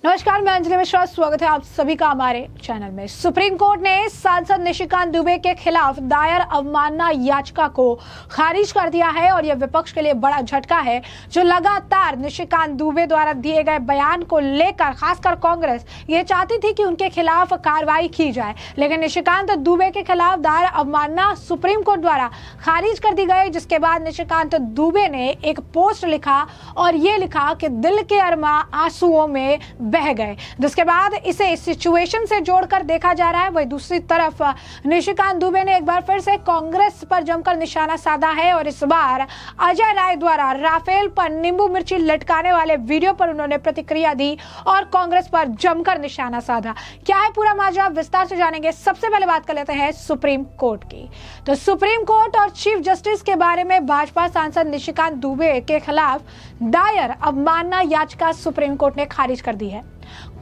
नमस्कार, मैं अंजलि मिश्रा। स्वागत है आप सभी का हमारे चैनल में। सुप्रीम कोर्ट ने सांसद निशिकांत दुबे के खिलाफ दायर अवमानना याचिका को खारिज कर दिया है और यह विपक्ष के लिए बड़ा झटका है, जो लगातार निशिकांत दुबे द्वारा दिए गए बयान को लेकर खासकर कांग्रेस ये चाहती थी कि उनके खिलाफ कार्रवाई की जाए, लेकिन निशिकांत दुबे के खिलाफ दायर अवमानना सुप्रीम कोर्ट द्वारा खारिज कर दी गई। जिसके बाद निशिकांत दुबे ने एक पोस्ट लिखा और ये लिखा कि दिल के अरमा आंसुओं में बह गए, जिसके बाद इसे इस सिचुएशन से जोड़कर देखा जा रहा है। वही दूसरी तरफ निशिकांत दुबे ने एक बार फिर से कांग्रेस पर जमकर निशाना साधा है और इस बार अजय राय द्वारा राफेल पर नींबू मिर्ची लटकाने वाले वीडियो पर उन्होंने प्रतिक्रिया दी और कांग्रेस पर जमकर निशाना साधा। क्या है पूरा माजरा, विस्तार से जानेंगे। सबसे पहले बात कर लेते हैं सुप्रीम कोर्ट की। तो सुप्रीम कोर्ट और चीफ जस्टिस के बारे में भाजपा सांसद निशिकांत दुबे के खिलाफ दायर अवमानना याचिका सुप्रीम कोर्ट ने खारिज कर दी है।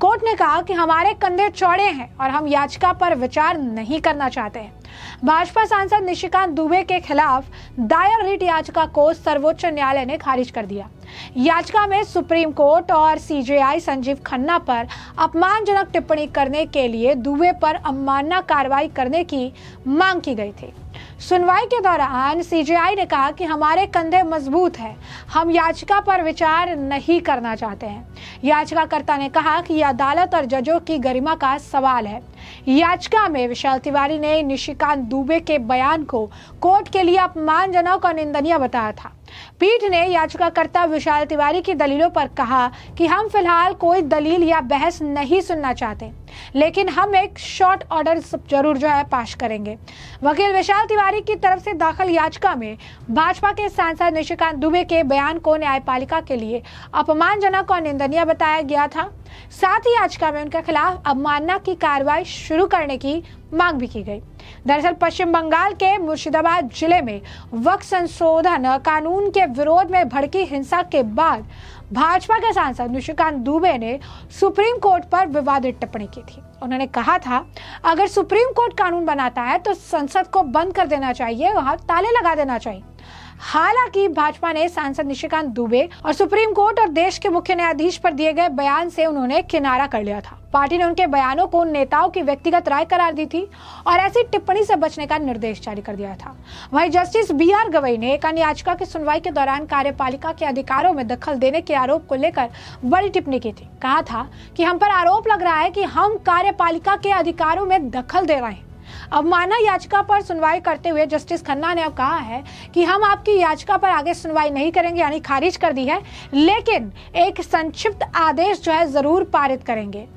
कोर्ट ने कहा कि हमारे कंधे चौड़े हैं और हम याचिका पर विचार नहीं करना चाहते हैं। भाजपा सांसद निशिकांत दुबे के खिलाफ दायर रिट याचिका को सर्वोच्च न्यायालय ने खारिज कर दिया। याचिका में सुप्रीम कोर्ट और सीजेआई संजीव खन्ना पर अपमानजनक टिप्पणी करने के लिए दुबे पर अवमानना कार्रवाई करने की मांग की गई थी। सुनवाई के दौरान सीजेआई ने कहा कि हमारे कंधे मजबूत हैं, हम याचिका पर विचार नहीं करना चाहते हैं। याचिकाकर्ता ने कहा कि यह अदालत और जजों की गरिमा का सवाल है। याचिका में विशाल तिवारी ने निशिकांत दुबे के बयान को कोर्ट के लिए अपमानजनक और निंदनीय बताया था। पीठ ने याचिकाकर्ता विशाल तिवारी की दलीलों पर कहा कि हम फिलहाल कोई दलील या बहस नहीं सुनना चाहते, लेकिन हम एक शॉर्ट ऑर्डर जरूर पाश करेंगे। वकील विशाल तिवारी की तरफ से दाखिल याचिका में भाजपा के सांसद निशिकांत दुबे के बयान को न्यायपालिका के लिए अपमानजनक और निंदनीय बताया गया था। साथ ही याचिका में उनके खिलाफ अवमानना की कार्रवाई शुरू करने की मांग भी की गई। दरअसल पश्चिम बंगाल के मुर्शिदाबाद जिले में वक्फ संशोधन कानून के विरोध में भड़की हिंसा के बाद भाजपा के सांसद निशिकांत दुबे ने सुप्रीम कोर्ट पर विवादित टिप्पणी की थी। उन्होंने कहा था, अगर सुप्रीम कोर्ट कानून बनाता है तो संसद को बंद कर देना चाहिए, वहां ताले लगा देना चाहिए। हालांकि भाजपा ने सांसद निशिकांत दुबे और सुप्रीम कोर्ट और देश के मुख्य न्यायाधीश पर दिए गए बयान से उन्होंने किनारा कर लिया था। पार्टी ने उनके बयानों को नेताओं की व्यक्तिगत राय करार दी थी और ऐसी टिप्पणी से बचने का निर्देश जारी कर दिया था। वहीं जस्टिस BR गवई ने एक अन्य याचिका की सुनवाई के दौरान कार्यपालिका के अधिकारों में दखल देने के आरोप को लेकर बड़ी टिप्पणी की थी। कहा था कि हम पर आरोप लग रहा है कि हम कार्यपालिका के अधिकारों में दखल दे रहे हैं। अवमानना याचिका पर सुनवाई करते हुए जस्टिस खन्ना ने अब कहा है कि हम आपकी याचिका पर आगे सुनवाई नहीं करेंगे, यानी खारिज कर दी है, लेकिन एक संक्षिप्त आदेश जरूर पारित करेंगे।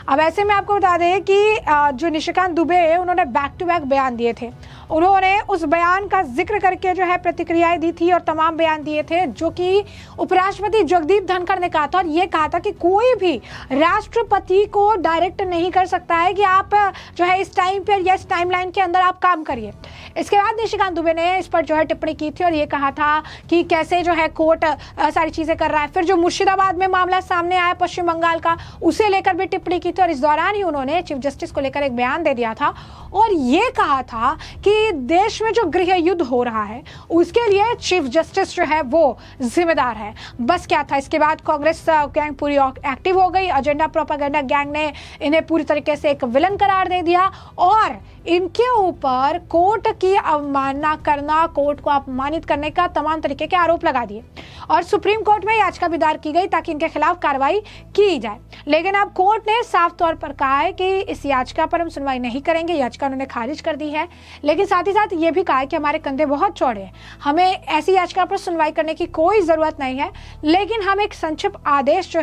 अब ऐसे में आपको बता दें कि जो निशिकांत दुबे है उन्होंने बैक टू बैक बयान दिए थे। उन्होंने उस बयान का जिक्र करके प्रतिक्रियाएं दी थी और तमाम बयान दिए थे, जो कि उपराष्ट्रपति जगदीप धनखड़ ने कहा था और ये कहा था कि कोई भी राष्ट्रपति को डायरेक्ट नहीं कर सकता है कि आप इस टाइम पर या इस टाइमलाइन के अंदर आप काम करिए। इसके बाद निशिकांत दुबे ने इस पर टिप्पणी की थी और ये कहा था कि कैसे कोर्ट सारी चीजें कर रहा है। फिर जो मुर्शिदाबाद में मामला सामने आया पश्चिम बंगाल का, उसे लेकर भी टिप्पणी की थी और इस दौरान ही उन्होंने चीफ जस्टिस को लेकर एक बयान दे दिया था और ये कहा था कि देश में जो गृह युद्ध हो रहा है उसके लिए चीफ जस्टिस वो जिम्मेदार है। बस क्या था। इसके बाद कांग्रेस गैंग पूरी एक्टिव हो गई। एजेंडा प्रोपेगेंडा गैंग ने इन्हें पूरी तरीके से एक विलन करार दे दिया और इनके ऊपर कोर्ट की अवमानना करना, कोर्ट को अपमानित करने का तमाम तरीके के आरोप लगा दिए और सुप्रीम कोर्ट में याचिका भी दायर की गई ताकि इनके खिलाफ कार्रवाई की जाए। लेकिन अब कोर्ट ने साफ तौर पर कहा है कि इस याचिका पर हम सुनवाई नहीं करेंगे। याचिका उन्होंने खारिज कर दी है, लेकिन साथ ही साथ ये भी कहा है कि हमारे कंधे बहुत चौड़े हैं, हमें ऐसी याचिका पर सुनवाई करने की कोई जरूरत नहीं है, लेकिन हम एक संक्षिप्त आदेश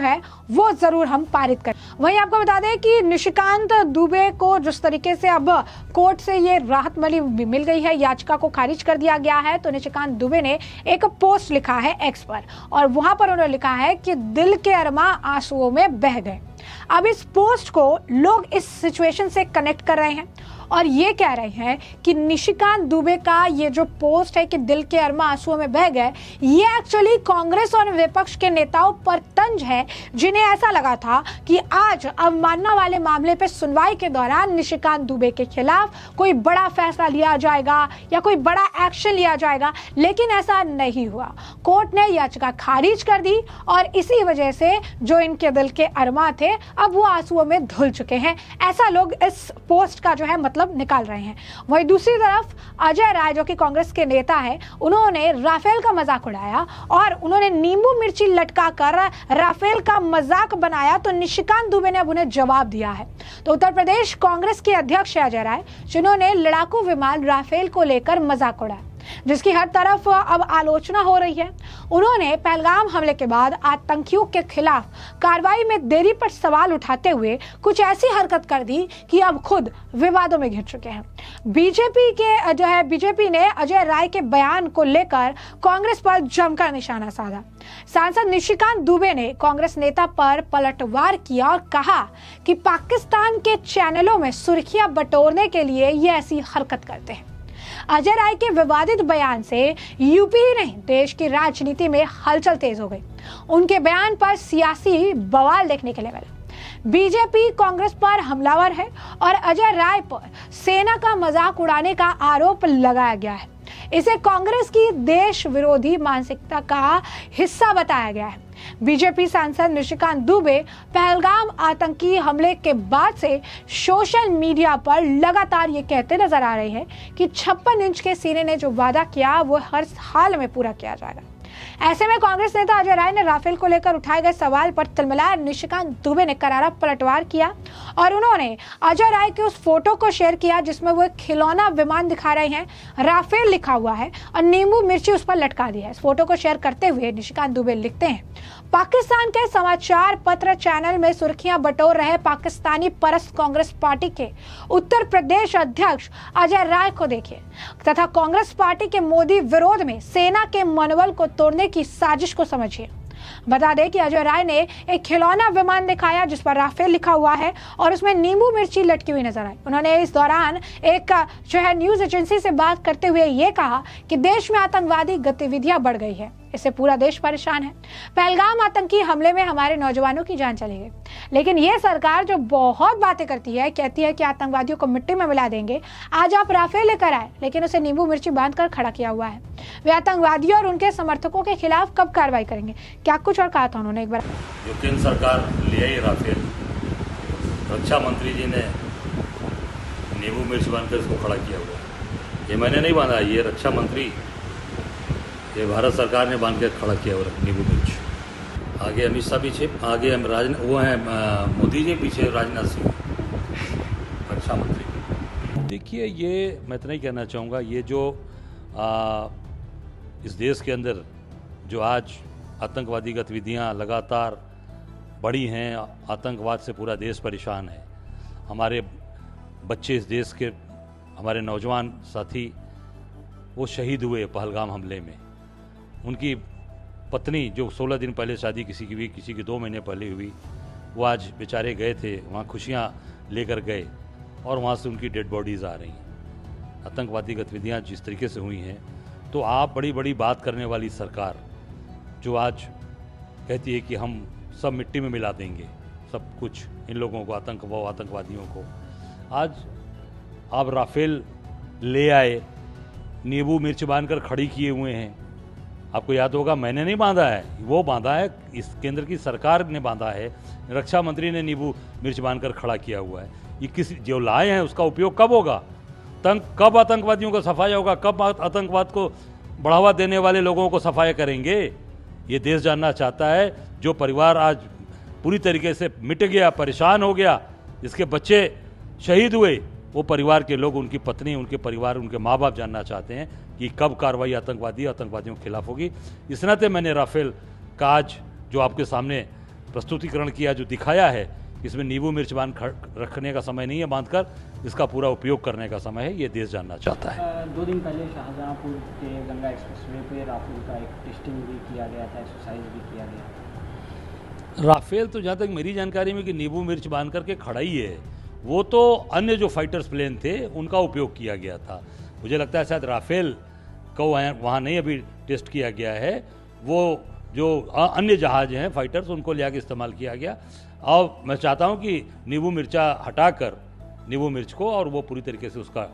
वो जरूर हम पारित करें। वहीं आपको बता दें कि निशिकांत दुबे को जिस तरीके से अब कोर्ट से ये राहत मिल गई है, याचिका को खारिज कर दिया गया है, तो निशिकांत दुबे ने एक पोस्ट लिखा है एक्स पर और वहां पर उन्होंने लिखा है कि दिल के अरमा आंसुओं में बह गए। अब इस पोस्ट को लोग इस सिचुएशन से कनेक्ट कर रहे हैं और ये कह रहे हैं कि निशिकांत दुबे का ये जो पोस्ट है कि दिल के अरमा आंसुओं में बह गए, ये एक्चुअली कांग्रेस और विपक्ष के नेताओं पर तंज है, जिन्हें ऐसा लगा था कि आज अवमानना वाले मामले पर सुनवाई के दौरान निशिकांत दुबे के खिलाफ कोई बड़ा फैसला लिया जाएगा या कोई बड़ा एक्शन लिया जाएगा, लेकिन ऐसा नहीं हुआ। कोर्ट ने याचिका खारिज कर दी और इसी वजह से जो इनके दिल के अरमा थे अब वो आंसुओं में धुल चुके हैं, ऐसा लोग इस पोस्ट का जो है मतलब निकाल रहे हैं। वहीं दूसरी तरफ अजय राय जो कि कांग्रेस के नेता है, उन्होंने राफेल का मजाक उड़ाया और उन्होंने नींबू मिर्ची लटका कर राफेल का मजाक बनाया, तो निशिकांत दुबे ने अब उन्हें जवाब दिया है। तो उत्तर प्रदेश कांग्रेस के अध्यक्ष अजय राय, जिन्होंने लड़ाकू विमान राफेल को लेकर मजाक उड़ाया, जिसकी हर तरफ अब आलोचना हो रही है, उन्होंने पहलगाम हमले के बाद आतंकियों के खिलाफ कार्रवाई में देरी पर सवाल उठाते हुए कुछ ऐसी हरकत कर दी कि अब खुद विवादों में घिर चुके हैं। बीजेपी ने अजय राय के बयान को लेकर कांग्रेस पर जमकर निशाना साधा। सांसद निशिकांत दुबे ने कांग्रेस नेता पर पलटवार किया और कहा कि पाकिस्तान के चैनलों में सुर्खियां बटोरने के लिए ये ऐसी हरकत करते हैं। अजय राय के विवादित बयान से यूपी ही नहीं देश की राजनीति में हलचल तेज हो गई। उनके बयान पर सियासी बवाल देखने के लिए मिला। बीजेपी कांग्रेस पर हमलावर है और अजय राय पर सेना का मजाक उड़ाने का आरोप लगाया गया है। इसे कांग्रेस की देश विरोधी मानसिकता का हिस्सा बताया गया है। बीजेपी सांसद निशिकांत दुबे पहलगाम आतंकी हमले के बाद से सोशल मीडिया पर लगातार ये कहते नजर आ रहे हैं कि 56 इंच के सीने ने जो वादा किया वो हर हाल में पूरा किया जाएगा। ऐसे में कांग्रेस नेता अजय राय ने राफेल को लेकर उठाए गए सवाल पर तिलमिलाए निशिकांत दुबे ने करारा पलटवार किया और उन्होंने अजय राय के उस फोटो को शेयर किया जिसमें वो एक खिलौना विमान दिखा रहे हैं, राफेल लिखा हुआ है और नींबू मिर्ची उस पर लटका दी है। इस फोटो को शेयर करते हुए निशिकांत दुबे लिखते हैं, पाकिस्तान के समाचार पत्र चैनल में सुर्खियां बटोर रहे पाकिस्तानी परस्त कांग्रेस पार्टी के उत्तर प्रदेश अध्यक्ष अजय राय को देखिए तथा कांग्रेस पार्टी के मोदी विरोध में सेना के मनोबल को तोड़ने की साजिश को समझिए। बता दें कि अजय राय ने एक खिलौना विमान दिखाया जिस पर राफेल लिखा हुआ है और उसमें नींबू मिर्ची लटकी हुई नजर आई। उन्होंने इस दौरान एक जो है न्यूज एजेंसी से बात करते हुए ये कहा कि देश में आतंकवादी गतिविधियां बढ़ गई है, इससे पूरा देश परेशान है। पहलगाम आतंकी हमले में हमारे नौजवानों की जान चली गई, लेकिन ये सरकार जो बहुत बातें करती है, कहती है कि आतंकवादियों को मिट्टी में मिला देंगे, आज आप राफेल लेकर आए लेकिन उसे नींबू मिर्ची बांधकर खड़ा किया हुआ है। वे आतंकवादियों और उनके समर्थकों के खिलाफ कब कार्रवाई करेंगे, क्या कुछ और कहा था उन्होंने एक बार। जो केंद्र सरकार ले आई राफेल, रक्षा मंत्री जी ने नींबू मिर्च बांधकर इसको खड़ा किया हुआ है। ये मैंने नहीं बांधा, ये रक्षा मंत्री, ये भारत सरकार ने बांध के खड़ा किया हुआ नींबू मिर्च। आगे अमित शाह पीछे, आगे वो हैं मोदी जी, पीछे राजनाथ सिंह रक्षा मंत्री। देखिए, ये मैं इतना ही कहना चाहूँगा, ये जो इस देश के अंदर जो आज आतंकवादी गतिविधियां लगातार बढ़ी हैं, आतंकवाद से पूरा देश परेशान है। हमारे बच्चे इस देश के, हमारे नौजवान साथी वो शहीद हुए पहलगाम हमले में। उनकी पत्नी जो 16 दिन पहले शादी किसी की हुई, किसी की 2 महीने पहले हुई, वो आज बेचारे गए थे वहाँ, खुशियाँ लेकर गए और वहाँ से उनकी डेड बॉडीज़ आ रही हैं। आतंकवादी गतिविधियाँ जिस तरीके से हुई हैं, तो आप बड़ी बड़ी बात करने वाली सरकार जो आज कहती है कि हम सब मिट्टी में मिला देंगे सब कुछ इन लोगों को, आतंकवादियों को, आज आप राफेल ले आए, नींबू मिर्च बांधकर खड़ी किए हुए हैं। आपको याद होगा, मैंने नहीं बांधा है, वो बांधा है, इस केंद्र की सरकार ने बांधा है, रक्षा मंत्री ने नींबू मिर्च बांधकर खड़ा किया हुआ है। ये किसी जो लाए हैं उसका उपयोग कब होगा, कब आतंकवादियों को सफाया होगा, कब आतंकवाद को बढ़ावा देने वाले लोगों को सफाया करेंगे, ये देश जानना चाहता है। जो परिवार आज पूरी तरीके से मिट गया, परेशान हो गया, जिसके बच्चे शहीद हुए, वो परिवार के लोग, उनकी पत्नी, उनके परिवार, उनके माँ बाप जानना चाहते हैं कि कब कार्रवाई आतंकवादियों के खिलाफ होगी। इस नाते मैंने राफेल का आज जो आपके सामने प्रस्तुतिकरण किया, जो दिखाया है, इसमें नींबू मिर्च बांध रखने का समय नहीं है, बांधकर इसका पूरा उपयोग करने का समय है, ये देश जानना चाहता है। 2 दिन पहले शाहजहांपुर के गंगा एक्सप्रेसवे पे राफेल का एक टेस्टिंग भी किया गया था, एक्सरसाइज भी किया गया। राफेल तो जहाँ तक मेरी जानकारी में कि नींबू मिर्च बांध करके खड़ा ही है, वो तो अन्य जो फाइटर्स प्लेन थे उनका उपयोग किया गया था। मुझे लगता है शायद राफेल को वहाँ नहीं अभी टेस्ट किया गया है, वो जो अन्य जहाज हैं फाइटर्स उनको ले आके इस्तेमाल किया गया। और मैं चाहता हूँ कि नींबू मिर्चा हटाकर नींबू मिर्च को और वो पूरी तरीके से उसका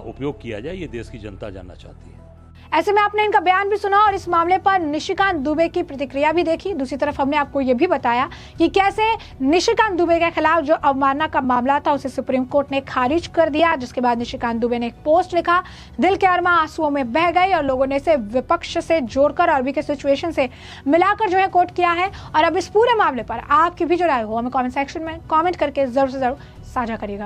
उपयोग किया जाए, ये देश की जनता जानना चाहती है। ऐसे में आपने इनका बयान भी सुना और इस मामले पर निशिकांत दुबे की प्रतिक्रिया भी देखी। दूसरी तरफ हमने आपको ये भी बताया कि कैसे निशिकांत दुबे के खिलाफ जो अवमानना का मामला था उसे सुप्रीम कोर्ट ने खारिज कर दिया, जिसके बाद निशिकांत दुबे ने एक पोस्ट लिखा, दिल के अरमा आंसुओं में बह गई और लोगों ने इसे विपक्ष से जोड़कर और अभी के सिचुएशन से मिलाकर जो है कोट किया है। और अब इस पूरे मामले पर आपकी भी जो राय हो हमें कॉमेंट सेक्शन में कॉमेंट करके जरूर से जरूर साझा करिएगा।